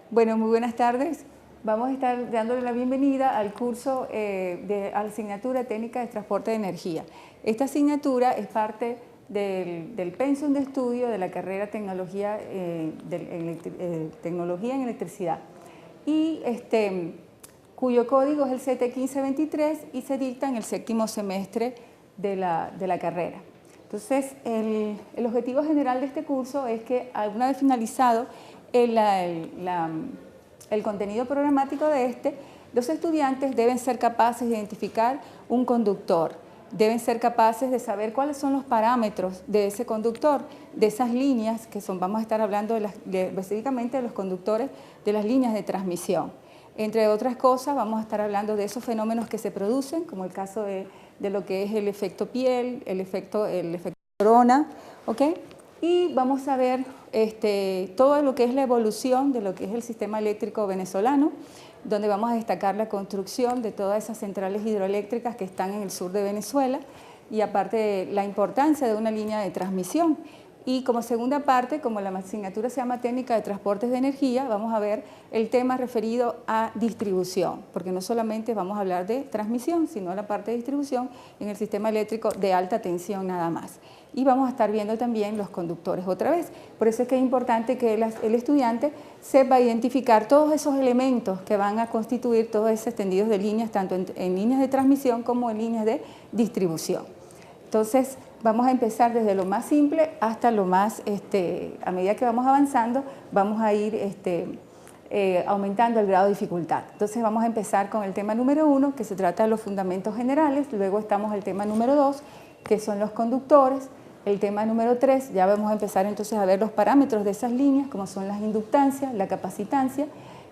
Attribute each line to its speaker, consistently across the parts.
Speaker 1: Bueno, muy buenas tardes. Vamos a estar dándole la bienvenida al curso de la asignatura Técnica de Transporte de Energía. Esta asignatura es parte del pensum de estudio de la carrera Tecnología en Electricidad y cuyo código es el CT1523 y se dicta en el séptimo semestre de la carrera. Entonces, el objetivo general de este curso es que, una vez finalizado el contenido programático de los estudiantes deben ser capaces de identificar un conductor, deben ser capaces de saber cuáles son los parámetros de ese conductor, de esas líneas que vamos a estar hablando específicamente de los conductores de las líneas de transmisión. Entre otras cosas, vamos a estar hablando de esos fenómenos que se producen, como el caso de lo que es el efecto piel, el efecto corona, ¿ok? Y vamos a ver todo lo que es la evolución de lo que es el sistema eléctrico venezolano, donde vamos a destacar la construcción de todas esas centrales hidroeléctricas que están en el sur de Venezuela y aparte la importancia de una línea de transmisión. Y como segunda parte, como la asignatura se llama Técnica de Transportes de Energía, vamos a ver el tema referido a distribución, porque no solamente vamos a hablar de transmisión, sino la parte de distribución en el sistema eléctrico de alta tensión nada más. Y vamos a estar viendo también los conductores otra vez. Por eso es que es importante que el estudiante sepa identificar todos esos elementos que van a constituir todos esos tendidos de líneas, tanto en líneas de transmisión como en líneas de distribución. Entonces, vamos a empezar desde lo más simple hasta lo más, a medida que vamos avanzando, vamos a ir aumentando el grado de dificultad. Entonces vamos a empezar con el tema número 1, que se trata de los fundamentos generales, luego estamos el tema número 2, que son los conductores, el tema número 3, ya vamos a empezar entonces a ver los parámetros de esas líneas, como son las inductancias, la capacitancia,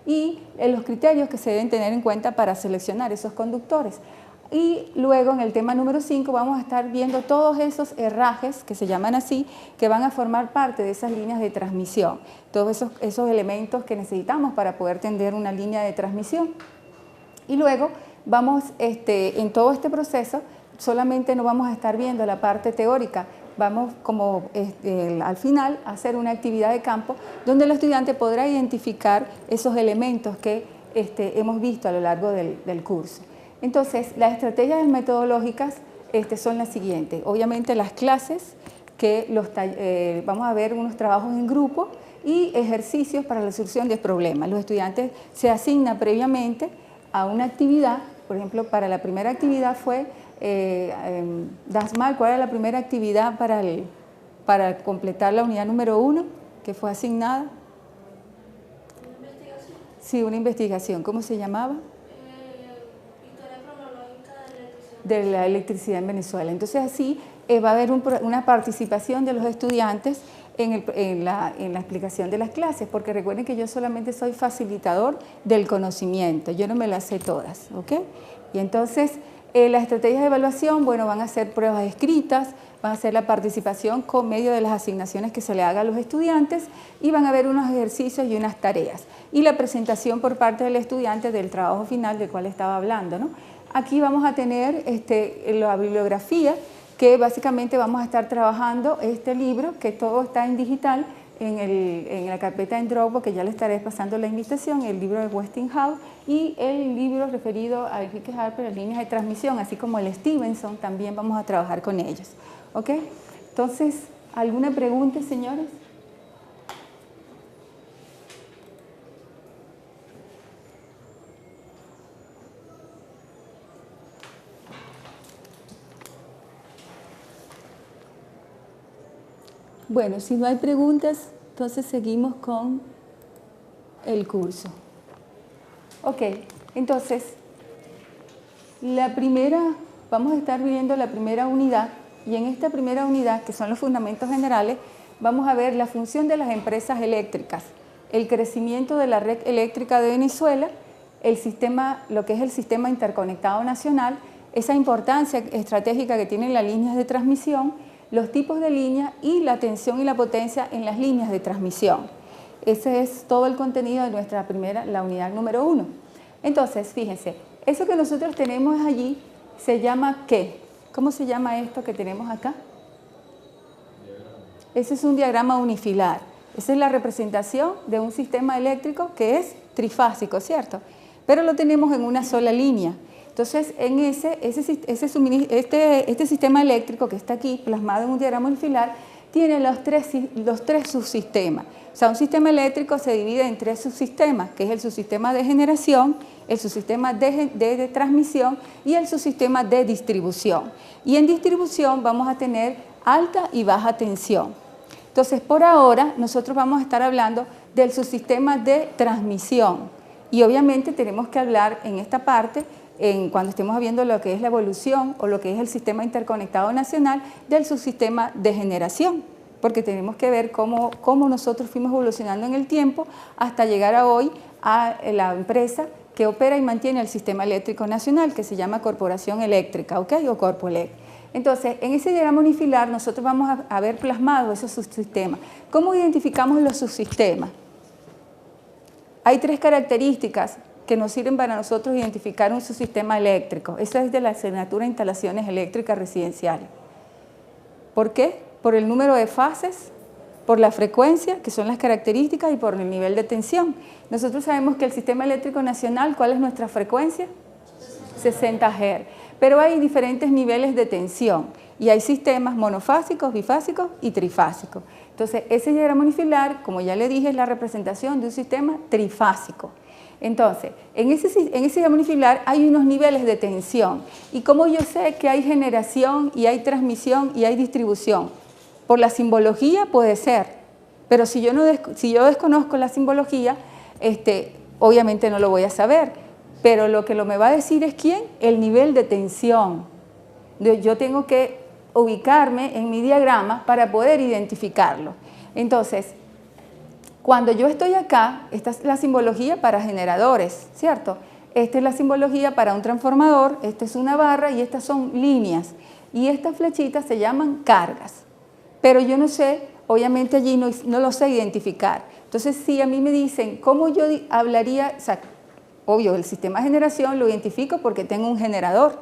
Speaker 1: y los criterios que se deben tener en cuenta para seleccionar esos conductores. Y luego en el tema número 5 vamos a estar viendo todos esos herrajes, que se llaman así, que van a formar parte de esas líneas de transmisión, todos esos elementos que necesitamos para poder tender una línea de transmisión. Y luego vamos, en todo este proceso, solamente no vamos a estar viendo la parte teórica, vamos como al final a hacer una actividad de campo donde el estudiante podrá identificar esos elementos que hemos visto a lo largo del curso. Entonces, las estrategias metodológicas son las siguientes. Obviamente las clases, que vamos a ver unos trabajos en grupo y ejercicios para la solución de problemas. Los estudiantes se asignan previamente a una actividad. Por ejemplo, para la primera actividad fue, Dasmal, ¿cuál era la primera actividad para completar la unidad número 1 que fue asignada?
Speaker 2: ¿Una investigación?
Speaker 1: Sí, una investigación. ¿Cómo se llamaba?
Speaker 2: Historia cronológica
Speaker 1: de la electricidad en Venezuela. Entonces así va a haber una participación de los estudiantes en la explicación de las clases, porque recuerden que yo solamente soy facilitador del conocimiento, yo no me las sé todas, ¿ok? Y entonces las estrategias de evaluación, bueno, van a ser pruebas escritas, van a ser la participación con medio de las asignaciones que se le haga a los estudiantes y van a haber unos ejercicios y unas tareas. Y la presentación por parte del estudiante del trabajo final del cual estaba hablando, ¿no? Aquí vamos a tener la bibliografía, que básicamente vamos a estar trabajando este libro, que todo está en digital, en la carpeta en Dropbox, que ya le estaré pasando la invitación, el libro de Westinghouse y el libro referido a Enrique Harper, las líneas de transmisión, así como el Stevenson, también vamos a trabajar con ellos. ¿Ok? Entonces, ¿alguna pregunta, señores? Bueno, si no hay preguntas, entonces seguimos con el curso. Ok, entonces, vamos a estar viendo la primera unidad, y en esta primera unidad, que son los fundamentos generales, vamos a ver la función de las empresas eléctricas, el crecimiento de la red eléctrica de Venezuela, lo que es el sistema interconectado nacional, esa importancia estratégica que tienen las líneas de transmisión, los tipos de líneas y la tensión y la potencia en las líneas de transmisión. Ese es todo el contenido de la unidad número 1. Entonces, fíjense, eso que nosotros tenemos allí se llama ¿qué? ¿Cómo se llama esto que tenemos acá? Ese es un diagrama unifilar. Esa es la representación de un sistema eléctrico que es trifásico, ¿cierto? Pero lo tenemos en una sola línea. Entonces, en este sistema eléctrico que está aquí plasmado en un diagrama unifilar tiene los tres subsistemas. O sea, un sistema eléctrico se divide en tres subsistemas, que es el subsistema de generación, el subsistema de transmisión y el subsistema de distribución. Y en distribución vamos a tener alta y baja tensión. Entonces, por ahora, nosotros vamos a estar hablando del subsistema de transmisión. Y obviamente tenemos que hablar en esta parte, cuando estemos viendo lo que es la evolución o lo que es el sistema interconectado nacional, del subsistema de generación, porque tenemos que ver cómo nosotros fuimos evolucionando en el tiempo hasta llegar a hoy a la empresa que opera y mantiene el sistema eléctrico nacional, que se llama Corporación Eléctrica, ¿ok? O Corpoelec. Entonces, en ese diagrama unifilar nosotros vamos a ver plasmados esos subsistemas. ¿Cómo identificamos los subsistemas? Hay tres características que nos sirven para nosotros identificar un subsistema eléctrico. Esa es de la asignatura de instalaciones eléctricas residenciales. ¿Por qué? Por el número de fases, por la frecuencia, que son las características, y por el nivel de tensión. Nosotros sabemos que el sistema eléctrico nacional, ¿cuál es nuestra frecuencia? 60 Hz. Pero hay diferentes niveles de tensión y hay sistemas monofásicos, bifásicos y trifásicos. Entonces, ese diagrama unifilar, como ya le dije, es la representación de un sistema trifásico. Entonces, en ese diagrama unifilar hay unos niveles de tensión. ¿Y cómo yo sé que hay generación y hay transmisión y hay distribución? Por la simbología puede ser, pero si yo desconozco la simbología, obviamente no lo voy a saber. Pero lo que me va a decir es ¿quién? El nivel de tensión. Yo tengo que ubicarme en mi diagrama para poder identificarlo. Entonces, cuando yo estoy acá, esta es la simbología para generadores, ¿cierto? Esta es la simbología para un transformador, esta es una barra y estas son líneas. Y estas flechitas se llaman cargas. Pero yo no sé, obviamente allí no lo sé identificar. Entonces, si a mí me dicen cómo yo hablaría, o sea, obvio, el sistema de generación lo identifico porque tengo un generador.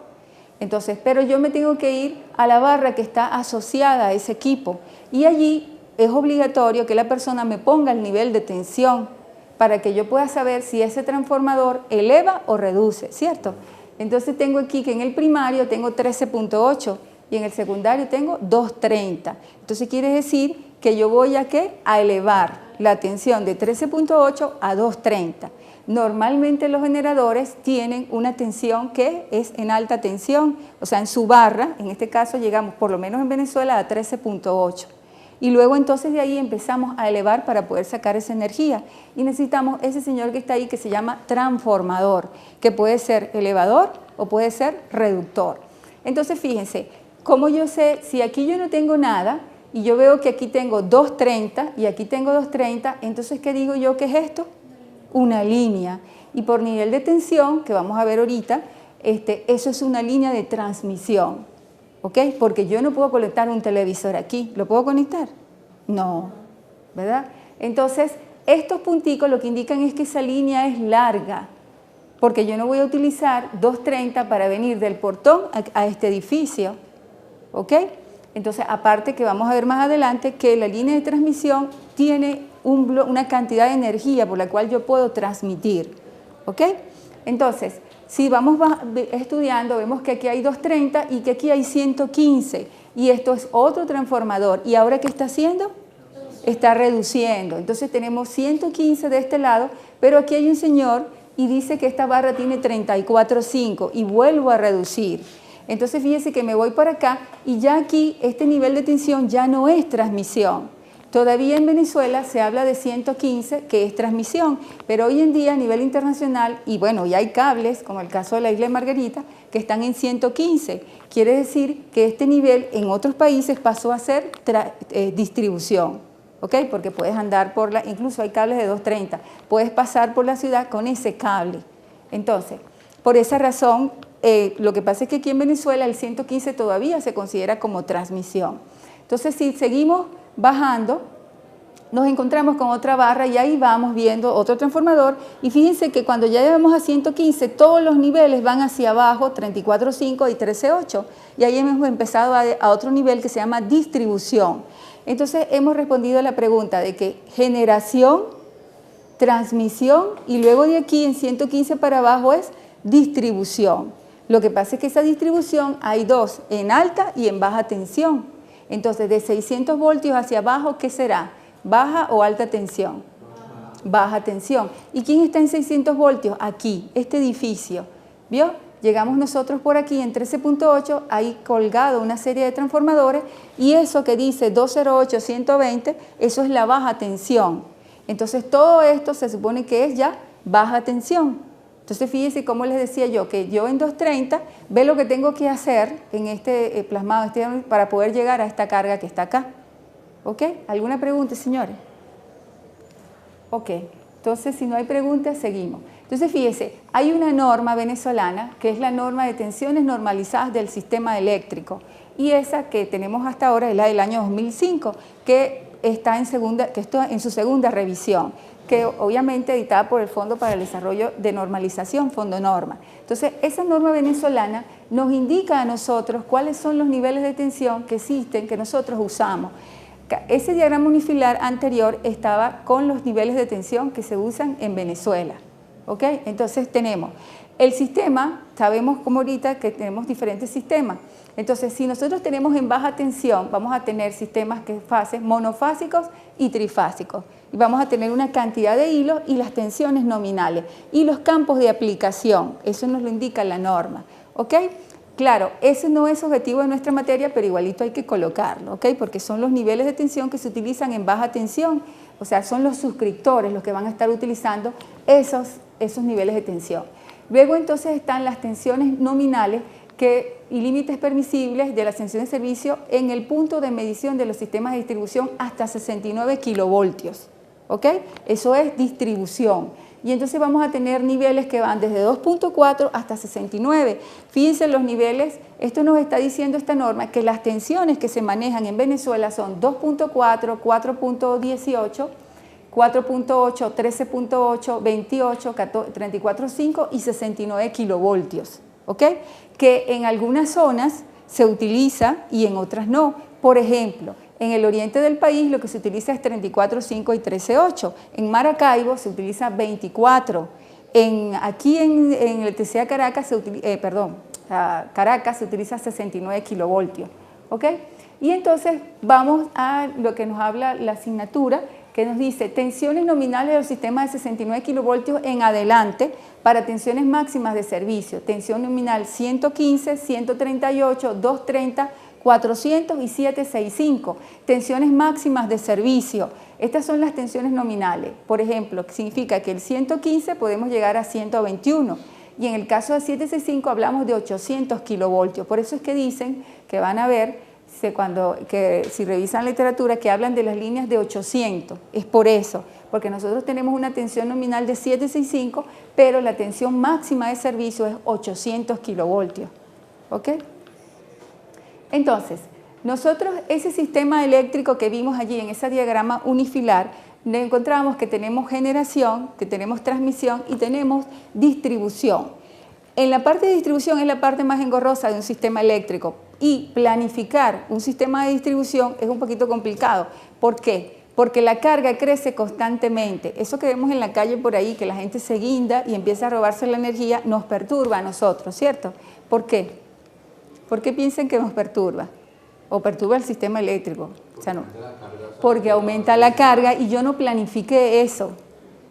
Speaker 1: Entonces, pero yo me tengo que ir a la barra que está asociada a ese equipo. Y allí es obligatorio que la persona me ponga el nivel de tensión para que yo pueda saber si ese transformador eleva o reduce, ¿cierto? Entonces tengo aquí que en el primario tengo 13.8 y en el secundario tengo 230. Entonces quiere decir que yo voy a ¿qué? A elevar la tensión de 13.8 a 230. Normalmente los generadores tienen una tensión que es en alta tensión, o sea, en su barra, en este caso llegamos por lo menos en Venezuela a 13.8. Y luego entonces de ahí empezamos a elevar para poder sacar esa energía. Y necesitamos ese señor que está ahí que se llama transformador, que puede ser elevador o puede ser reductor. Entonces fíjense, ¿cómo yo sé si aquí yo no tengo nada y yo veo que aquí tengo 230 y aquí tengo 230, entonces ¿qué digo yo que es esto? Una línea. Y por nivel de tensión, que vamos a ver ahorita, eso es una línea de transmisión. ¿Ok? Porque yo no puedo conectar un televisor aquí. ¿Lo puedo conectar? No, ¿verdad? Entonces, estos punticos lo que indican es que esa línea es larga, porque yo no voy a utilizar 230 para venir del portón a este edificio. ¿Ok? Entonces, aparte que vamos a ver más adelante que la línea de transmisión tiene una cantidad de energía por la cual yo puedo transmitir. ¿Ok? Entonces, si vamos estudiando, vemos que aquí hay 230 y que aquí hay 115. Y esto es otro transformador. ¿Y ahora qué está haciendo? Está reduciendo. Entonces tenemos 115 de este lado, pero aquí hay un señor y dice que esta barra tiene 34.5 y vuelvo a reducir. Entonces fíjese que me voy para acá y ya aquí este nivel de tensión ya no es transmisión. Todavía en Venezuela se habla de 115, que es transmisión, pero hoy en día a nivel internacional, y bueno, ya hay cables, como el caso de la isla de Margarita, que están en 115. Quiere decir que este nivel en otros países pasó a ser distribución, ¿ok? Porque puedes andar incluso hay cables de 230, puedes pasar por la ciudad con ese cable. Entonces, por esa razón, lo que pasa es que aquí en Venezuela el 115 todavía se considera como transmisión. Entonces, si seguimos bajando, nos encontramos con otra barra y ahí vamos viendo otro transformador y fíjense que cuando ya llegamos a 115 todos los niveles van hacia abajo, 34.5 y 13.8 y ahí hemos empezado a otro nivel que se llama distribución. Entonces hemos respondido a la pregunta de que generación, transmisión y luego de aquí en 115 para abajo es distribución. Lo que pasa es que esa distribución hay dos, en alta y en baja tensión. Entonces de 600 voltios hacia abajo, ¿qué será? ¿Baja o alta tensión? Baja tensión. ¿Y quién está en 600 voltios? Aquí, este edificio. ¿Vio? Llegamos nosotros por aquí en 13.8, ahí colgado una serie de transformadores y eso que dice 208, 120, eso es la baja tensión. Entonces todo esto se supone que es ya baja tensión. Entonces fíjense cómo les decía yo, que yo en 230 ve lo que tengo que hacer en este plasmado para poder llegar a esta carga que está acá. ¿Ok? ¿Alguna pregunta, señores? Ok, entonces si no hay preguntas, seguimos. Entonces fíjense, hay una norma venezolana que es la norma de tensiones normalizadas del sistema eléctrico y esa que tenemos hasta ahora es la del año 2005 que está en su segunda revisión, que obviamente editada por el Fondo para el Desarrollo de Normalización, Fondo Norma. Entonces esa norma venezolana nos indica a nosotros cuáles son los niveles de tensión que existen, que nosotros usamos. Ese diagrama unifilar anterior estaba con los niveles de tensión que se usan en Venezuela. ¿Ok? Entonces tenemos el sistema, sabemos como ahorita que tenemos diferentes sistemas. Entonces si nosotros tenemos en baja tensión, vamos a tener sistemas que fases monofásicos y trifásicos. Y vamos a tener una cantidad de hilos y las tensiones nominales. Y los campos de aplicación, eso nos lo indica la norma. ¿Ok? Claro, ese no es objetivo de nuestra materia, pero igualito hay que colocarlo, ¿ok? Porque son los niveles de tensión que se utilizan en baja tensión, o sea, son los suscriptores los que van a estar utilizando esos niveles de tensión. Luego entonces están las tensiones nominales y límites permisibles de la tensión de servicio en el punto de medición de los sistemas de distribución hasta 69 kilovoltios, ¿ok? Eso es distribución. Y entonces vamos a tener niveles que van desde 2.4 hasta 69. Fíjense los niveles, esto nos está diciendo esta norma que las tensiones que se manejan en Venezuela son 2.4, 4.18, 4.8, 13.8, 28, 34.5 y 69 kilovoltios, ¿ok? Que en algunas zonas se utiliza y en otras no. Por ejemplo, en el oriente del país lo que se utiliza es 34.5 y 13.8. En Maracaibo se utiliza 24. Aquí en el TCA Caracas Caracas se utiliza 69 kilovoltios. ¿Ok? Y entonces vamos a lo que nos habla la asignatura, que nos dice tensiones nominales del sistema de 69 kilovoltios en adelante para tensiones máximas de servicio. Tensión nominal 115, 138, 230, 400 y 765, tensiones máximas de servicio. Estas son las tensiones nominales. Por ejemplo, significa que el 115 podemos llegar a 121 y en el caso de 765 hablamos de 800 kilovoltios. Por eso es que dicen que van a ver, si revisan literatura, que hablan de las líneas de 800. Es por eso, porque nosotros tenemos una tensión nominal de 765, pero la tensión máxima de servicio es 800 kilovoltios. ¿Ok? Entonces, nosotros ese sistema eléctrico que vimos allí en ese diagrama unifilar, encontramos que tenemos generación, que tenemos transmisión y tenemos distribución. En la parte de distribución es la parte más engorrosa de un sistema eléctrico y planificar un sistema de distribución es un poquito complicado. ¿Por qué? Porque la carga crece constantemente. Eso que vemos en la calle por ahí, que la gente se guinda y empieza a robarse la energía, nos perturba a nosotros, ¿cierto? ¿Por qué? ¿Por qué piensan que nos perturba? O perturba el sistema eléctrico. O sea, no. Porque aumenta la carga y yo no planifiqué eso.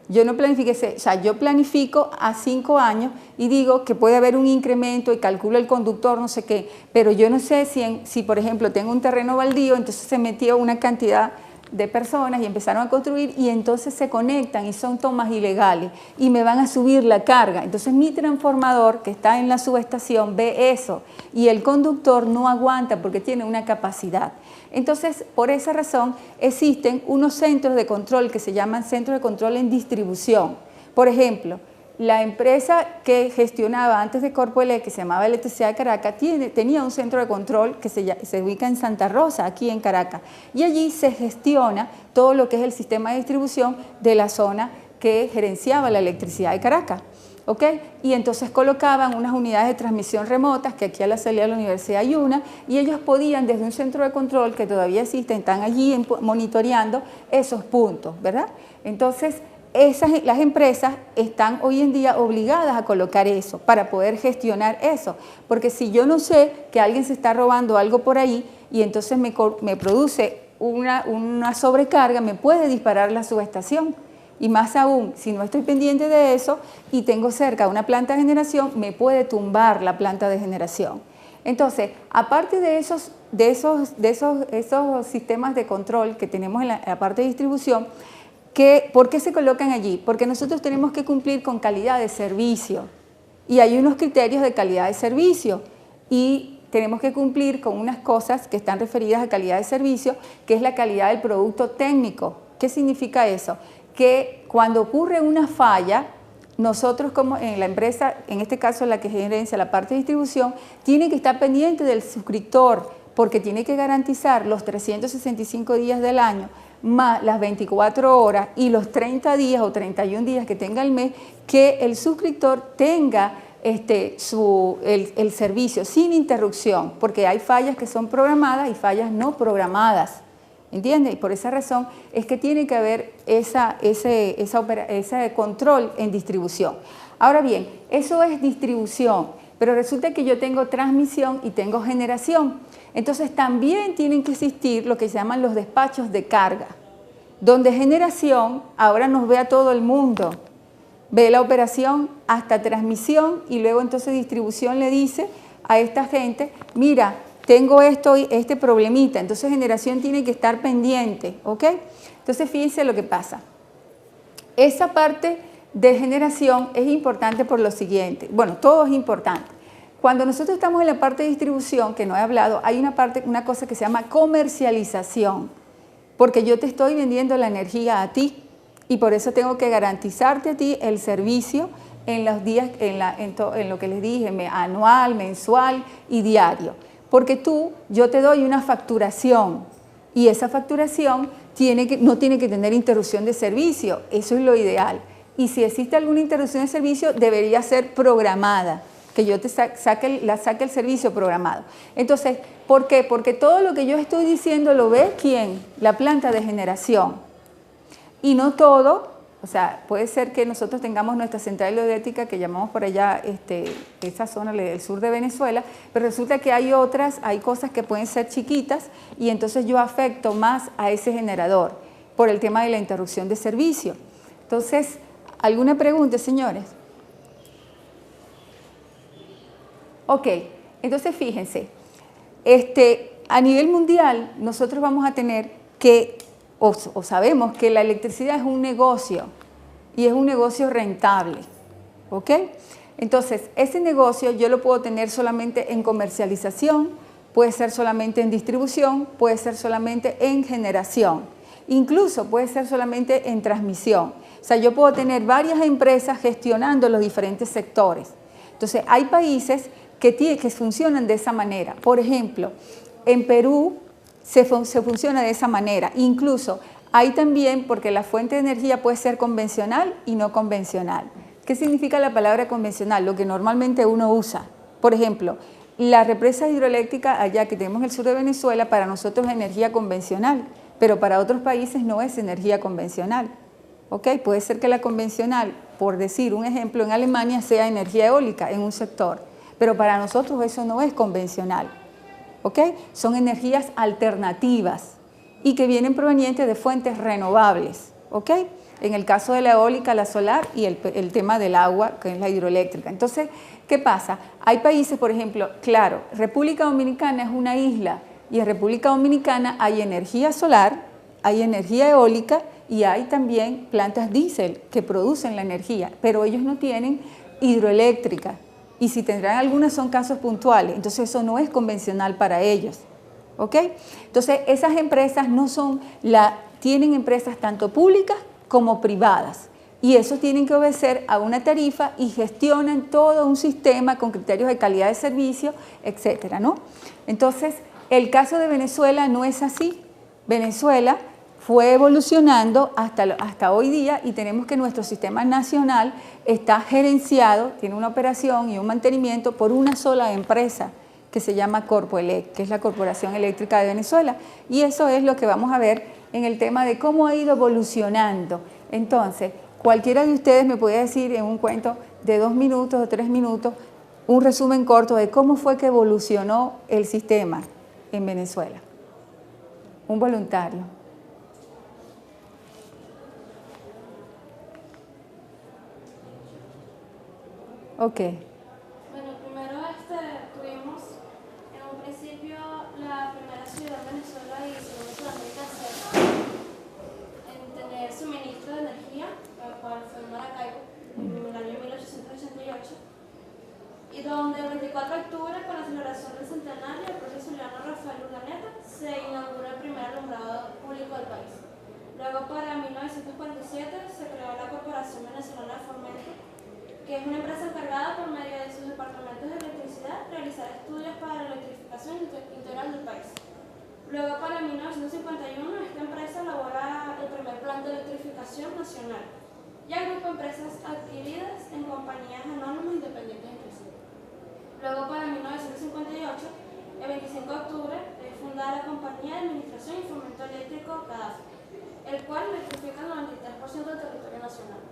Speaker 1: Yo no planifiqué eso. O sea, yo planifico a 5 años y digo que puede haber un incremento y calculo el conductor, no sé qué. Pero yo no sé si por ejemplo, tengo un terreno baldío, entonces se metió una cantidad de personas y empezaron a construir y entonces se conectan y son tomas ilegales y me van a subir la carga. Entonces mi transformador que está en la subestación ve eso y el conductor no aguanta porque tiene una capacidad. Entonces, por esa razón existen unos centros de control que se llaman centros de control en distribución. Por ejemplo, la empresa que gestionaba antes de Corpoelec, que se llamaba Electricidad de Caracas, tenía un centro de control que se ubica en Santa Rosa, aquí en Caracas, y allí se gestiona todo lo que es el sistema de distribución de la zona que gerenciaba la electricidad de Caracas. ¿Ok? Y entonces colocaban unas unidades de transmisión remotas, que aquí a la salida de la universidad hay una, y ellos podían desde un centro de control que todavía existe, están allí monitoreando esos puntos, ¿verdad? Entonces, las empresas están hoy en día obligadas a colocar eso para poder gestionar eso, porque si yo no sé que alguien se está robando algo por ahí y entonces me produce una sobrecarga, me puede disparar la subestación. Y más aún, si no estoy pendiente de eso y tengo cerca una planta de generación, me puede tumbar la planta de generación. Entonces, aparte de esos sistemas de control que tenemos en la parte de distribución, ¿por qué se colocan allí? Porque nosotros tenemos que cumplir con calidad de servicio y hay unos criterios de calidad de servicio y tenemos que cumplir con unas cosas que están referidas a calidad de servicio, que es la calidad del producto técnico. ¿Qué significa eso? Que cuando ocurre una falla, nosotros como en la empresa, en este caso la que gerencia la parte de distribución, tiene que estar pendiente del suscriptor porque tiene que garantizar los 365 días del año, más las 24 horas y los 30 días o 31 días que tenga el mes, que el suscriptor tenga el servicio sin interrupción, porque hay fallas que son programadas y fallas no programadas. ¿Entiendes? Y por esa razón es que tiene que haber ese control en distribución. Ahora bien, eso es distribución, pero resulta que yo tengo transmisión y tengo generación. Entonces también tienen que existir lo que se llaman los despachos de carga, donde generación ahora nos ve a todo el mundo, ve la operación hasta transmisión y luego entonces distribución le dice a esta gente, mira, tengo este problemita, entonces generación tiene que estar pendiente, ¿ok? Entonces fíjense lo que pasa. Esa parte de generación es importante por lo siguiente, bueno, todo es importante. Cuando nosotros estamos en la parte de distribución, que no he hablado, hay una cosa que se llama comercialización, porque yo te estoy vendiendo la energía a ti y por eso tengo que garantizarte a ti el servicio en los días, en lo que les dije, anual, mensual y diario. Porque yo te doy una facturación y esa facturación no tiene que tener interrupción de servicio, eso es lo ideal. Y si existe alguna interrupción de servicio, debería ser programada, que yo la saque el servicio programado. Entonces, ¿por qué? Porque todo lo que yo estoy diciendo lo ve ¿quién? La planta de generación. Y no todo. O sea, puede ser que nosotros tengamos nuestra central hidroeléctrica que llamamos por allá, esa zona del sur de Venezuela, pero resulta que hay cosas que pueden ser chiquitas y entonces yo afecto más a ese generador por el tema de la interrupción de servicio. Entonces, ¿alguna pregunta, señores? Ok, entonces fíjense, a nivel mundial nosotros vamos a tener que o sabemos que la electricidad es un negocio y es un negocio rentable, ¿ok? Entonces, ese negocio yo lo puedo tener solamente en comercialización, puede ser solamente en distribución, puede ser solamente en generación, incluso puede ser solamente en transmisión. O sea, yo puedo tener varias empresas gestionando los diferentes sectores. Entonces, hay países que funcionan de esa manera. Por ejemplo, en Perú, se funciona de esa manera. Incluso hay también, porque la fuente de energía puede ser convencional y no convencional. ¿Qué significa la palabra convencional? Lo que normalmente uno usa. Por ejemplo, la represa hidroeléctrica allá que tenemos en el sur de Venezuela, para nosotros es energía convencional, pero para otros países no es energía convencional. ¿Ok? Puede ser que la convencional, por decir un ejemplo, en Alemania sea energía eólica en un sector, pero para nosotros eso no es convencional. ¿Ok? Son energías alternativas y que vienen provenientes de fuentes renovables. ¿Ok? En el caso de la eólica, la solar y el tema del agua, que es la hidroeléctrica. Entonces, ¿qué pasa? Hay países, por ejemplo, claro, República Dominicana es una isla y en República Dominicana hay energía solar, hay energía eólica y hay también plantas diésel que producen la energía, pero ellos no tienen hidroeléctrica. Y si tendrán algunas son casos puntuales, entonces eso no es convencional para ellos, ¿ok? Entonces esas empresas tienen empresas tanto públicas como privadas, y esos tienen que obedecer a una tarifa y gestionan todo un sistema con criterios de calidad de servicio, etcétera, ¿no? Entonces, el caso de Venezuela no es así. Venezuela fue evolucionando hasta hoy día y tenemos que nuestro sistema nacional está gerenciado, tiene una operación y un mantenimiento por una sola empresa que se llama Corpoelec, que es la Corporación Eléctrica de Venezuela. Y eso es lo que vamos a ver en el tema de cómo ha ido evolucionando. Entonces, cualquiera de ustedes me puede decir en un cuento de 2 minutos o 3 minutos un resumen corto de cómo fue que evolucionó el sistema en Venezuela. Un voluntario. Ok.
Speaker 2: Bueno, primero tuvimos en un principio la primera ciudad de Venezuela y segunda Sudamérica en tener suministro de energía, el cual fue Maracaibo en el año 1888, y donde el 24 de octubre, con la celebración del centenario del profesor Juliano Rafael Urdaneta, se inauguró el primer alumbrado público del país. Luego, para 1947, se creó la Corporación Venezolana de Fomento, que es una empresa encargada por medio de sus departamentos de electricidad realizar estudios para la electrificación integral del país. Luego, para 1951, esta empresa elabora el primer plan de electrificación nacional y agrupa empresas adquiridas en compañías anónimas independientes entre sí. Luego, para 1958, el 25 de octubre, es fundada la Compañía de Administración y Fomento Eléctrico CADAFE, el cual electrifica el 93% del territorio nacional.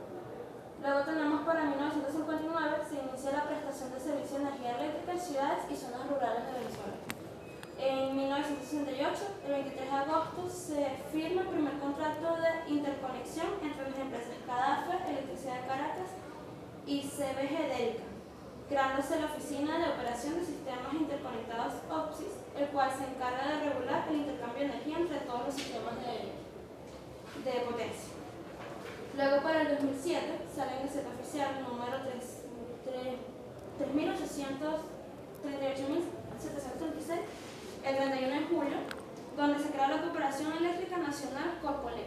Speaker 2: Luego tenemos para 1959, se inicia la prestación de servicio de energía eléctrica en ciudades y zonas rurales de Venezuela. En 1968, el 23 de agosto, se firma el primer contrato de interconexión entre las empresas CADAFE, Electricidad de Caracas y CBG Delca, creándose la Oficina de Operación de Sistemas Interconectados OPSIS, el cual se encarga de regular el intercambio de energía entre todos los sistemas de potencia. Luego, para el 2007, sale en Gaceta Oficial número 38.736, el 31 de julio, donde se crea la Corporación Eléctrica Nacional Corpoelec,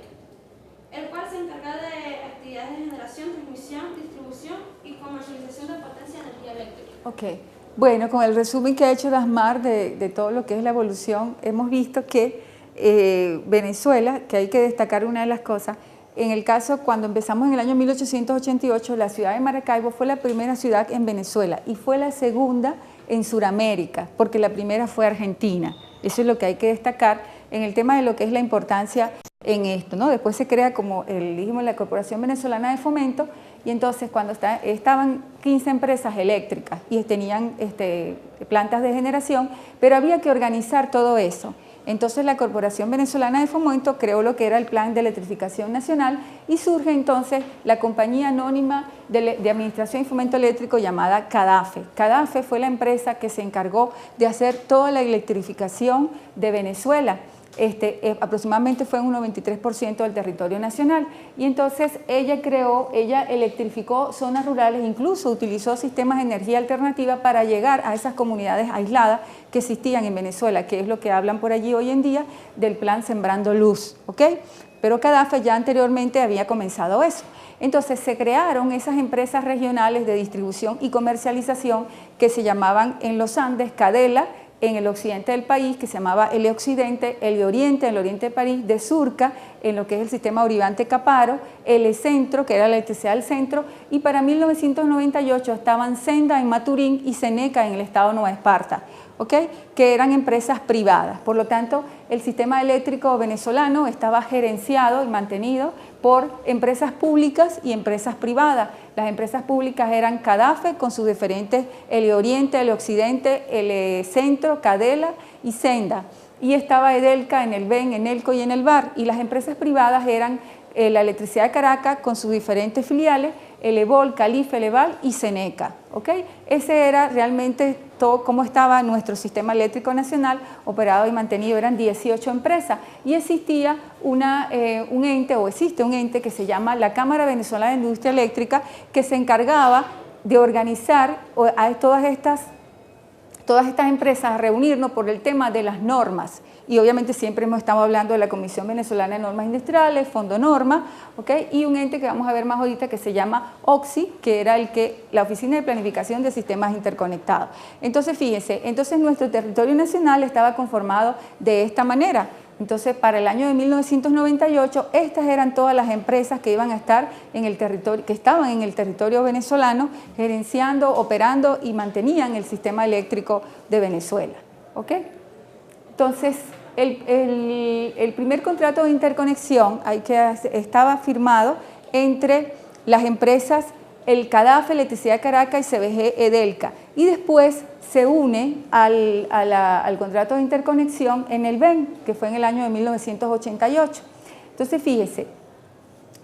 Speaker 2: el cual se encarga de actividades de generación, transmisión, distribución y comercialización de potencia de energía eléctrica.
Speaker 1: Ok. Bueno, con el resumen que ha hecho Dasmar de todo lo que es la evolución, hemos visto que Venezuela, que hay que destacar una de las cosas, en el caso, cuando empezamos en el año 1888, la ciudad de Maracaibo fue la primera ciudad en Venezuela y fue la segunda en Sudamérica, porque la primera fue Argentina. Eso es lo que hay que destacar en el tema de lo que es la importancia en esto, ¿no? Después se crea, como dijimos, la Corporación Venezolana de Fomento, y entonces cuando estaban 15 empresas eléctricas y tenían plantas de generación, pero había que organizar todo eso. Entonces la Corporación Venezolana de Fomento creó lo que era el Plan de Electrificación Nacional y surge entonces la Compañía Anónima de Administración y Fomento Eléctrico llamada CADAFE. CADAFE fue la empresa que se encargó de hacer toda la electrificación de Venezuela. Aproximadamente fue un 93% del territorio nacional, y entonces ella electrificó zonas rurales, incluso utilizó sistemas de energía alternativa para llegar a esas comunidades aisladas que existían en Venezuela, que es lo que hablan por allí hoy en día del plan Sembrando Luz, ¿ok? Pero CADAFE ya anteriormente había comenzado eso. Entonces se crearon esas empresas regionales de distribución y comercialización que se llamaban en los Andes Cadela, en el occidente del país, que se llamaba Occidente, Oriente, en el oriente del país, de Surca, en lo que es el sistema Orivante-Caparo, Centro, que era la electricidad del centro, y para 1998 estaban Senda en Maturín y Seneca en el estado de Nueva Esparta, ¿okay? Que eran empresas privadas. Por lo tanto, el sistema eléctrico venezolano estaba gerenciado y mantenido por empresas públicas y empresas privadas. Las empresas públicas eran CADAFE con sus diferentes Oriente, Occidente, Centro, Cadela y Senda. Y estaba Edelca en el BEN, Enelco y en el VAR. Y las empresas privadas eran la Electricidad de Caracas con sus diferentes filiales, Elebol, Calife, Eleval y Seneca, ¿okay? Ese era realmente todo cómo estaba nuestro sistema eléctrico nacional operado y mantenido. Eran 18 empresas y existía un ente, o existe un ente que se llama la Cámara Venezolana de Industria Eléctrica, que se encargaba de organizar a todas estas todas estas empresas a reunirnos por el tema de las normas. Y obviamente siempre hemos estado hablando de la Comisión Venezolana de Normas Industriales, Fondo Norma, ¿okay? Y un ente que vamos a ver más ahorita que se llama OXI, que era la Oficina de Planificación de Sistemas Interconectados. Entonces, fíjense, nuestro territorio nacional estaba conformado de esta manera. Entonces, para el año de 1998, estas eran todas las empresas que iban a estar en el territorio, que estaban en el territorio venezolano, gerenciando, operando y mantenían el sistema eléctrico de Venezuela. ¿Ok? Entonces, el primer contrato de interconexión estaba firmado entre las empresas el CADAF, Electricidad de Caracas y CBG Edelca, y después se une al contrato de interconexión en el BEN, que fue en el año de 1988. Entonces, fíjese,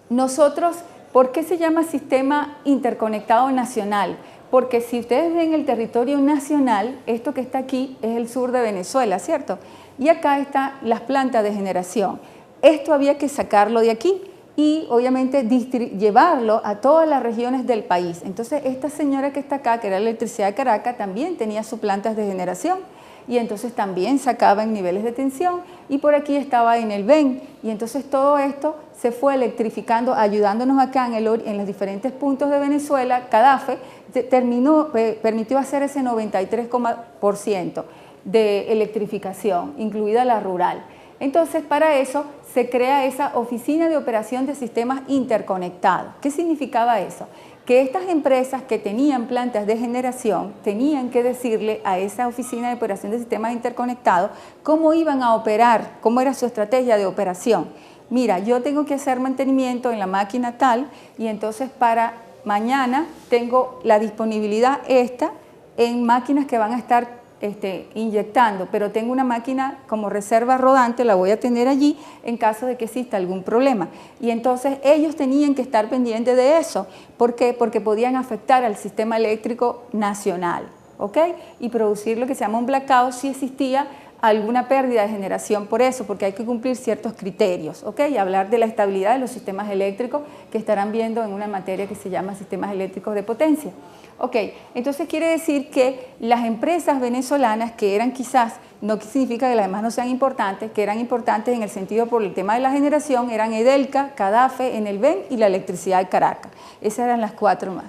Speaker 1: nosotros, ¿por qué se llama Sistema Interconectado Nacional? Porque si ustedes ven el territorio nacional, esto que está aquí es el sur de Venezuela, ¿cierto? Y acá están las plantas de generación. Esto había que sacarlo de aquí y obviamente llevarlo a todas las regiones del país. Entonces esta señora que está acá, que era la Electricidad de Caracas, también tenía sus plantas de generación y entonces también sacaba en niveles de tensión y por aquí estaba en el BEN y entonces todo esto se fue electrificando, ayudándonos acá en los diferentes puntos de Venezuela. CADAFE permitió hacer ese 93% de electrificación, incluida la rural. Entonces, para eso se crea esa Oficina de Operación de Sistemas Interconectados. ¿Qué significaba eso? Que estas empresas que tenían plantas de generación tenían que decirle a esa Oficina de Operación de Sistemas Interconectados cómo iban a operar, cómo era su estrategia de operación. Mira, yo tengo que hacer mantenimiento en la máquina tal y entonces para mañana tengo la disponibilidad esta en máquinas que van a estar inyectando, pero tengo una máquina como reserva rodante, la voy a tener allí en caso de que exista algún problema. Y entonces ellos tenían que estar pendientes de eso. ¿Por qué? Porque podían afectar al sistema eléctrico nacional, ¿ok? Y producir lo que se llama un blackout si existía alguna pérdida de generación por eso, porque hay que cumplir ciertos criterios, ¿ok? Y hablar de la estabilidad de los sistemas eléctricos que estarán viendo en una materia que se llama sistemas eléctricos de potencia. Ok, entonces quiere decir que las empresas venezolanas que eran quizás, no significa que las demás no sean importantes, que eran importantes en el sentido por el tema de la generación, eran Edelca, CADAFE, en el BEN y la Electricidad de Caracas. Esas eran las 4 más.